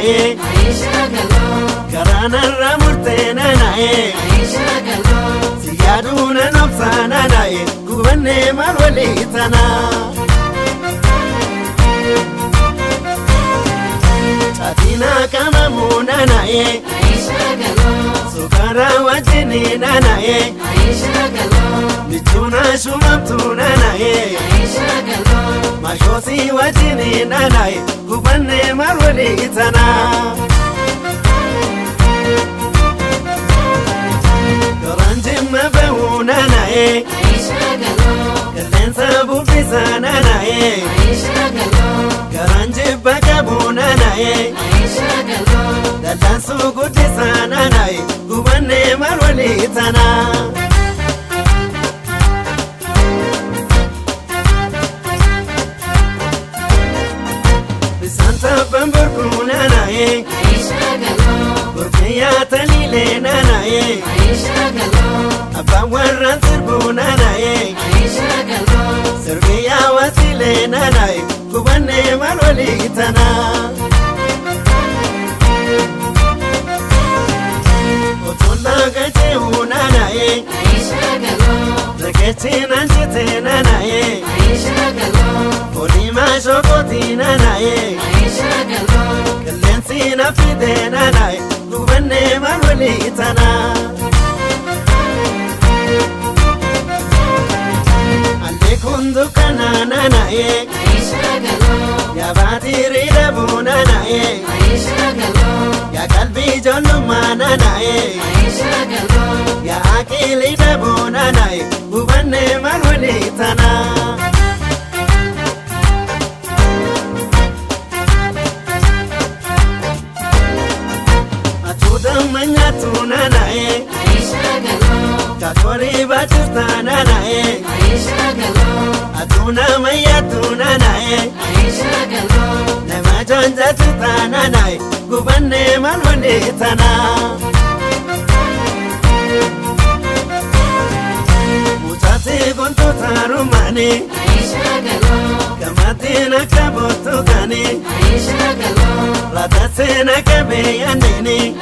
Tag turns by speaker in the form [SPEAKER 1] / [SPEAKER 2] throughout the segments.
[SPEAKER 1] nanae Karana ramurte nanae Siyaduna nafsa nanae Gubane marwali tana Chatina kama munanae Sukara wajini nanae Michuna shumamtu nanae Mashosi wajini nanae Gubane marwali tana Karanjim mabehu nanae Kalensa bufisa nanae Karanjim bakabu nanae Dalansu gudisa nanae Gubane marwali tana Bisanta bamburku nanae Burkiya talile nanae Abba warran sirbu nanae Sirbiya wasile nanae Gubane marwali tana Otolla gajehu nanae Zakechi nanjite nanae Olima shokoti nanae Kalensi nafide nanae Gubane marwali tana Alle kundukana nanae Yabati ridabu nanae Ya kalbi joluma nanae Ya akili dabu nanae Gubane marwali tana Manyatu nanae Kakori batusta nanae Atuna mayatu nanae Nama jonja tuta nanae Gubane marwali tana Mutati guntu tarumani Kamati nakabotu gani Ratase nakabe yandini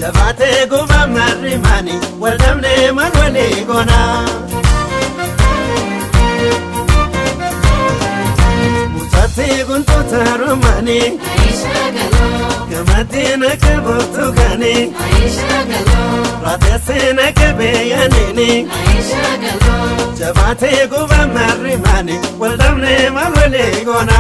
[SPEAKER 1] Jabate guba marimani Waldamne marwali gona Mutati guntu tarumani Kamati nakabotu gani Ratase nakabe yandini Jabate guba marimani Waldamne marwali gona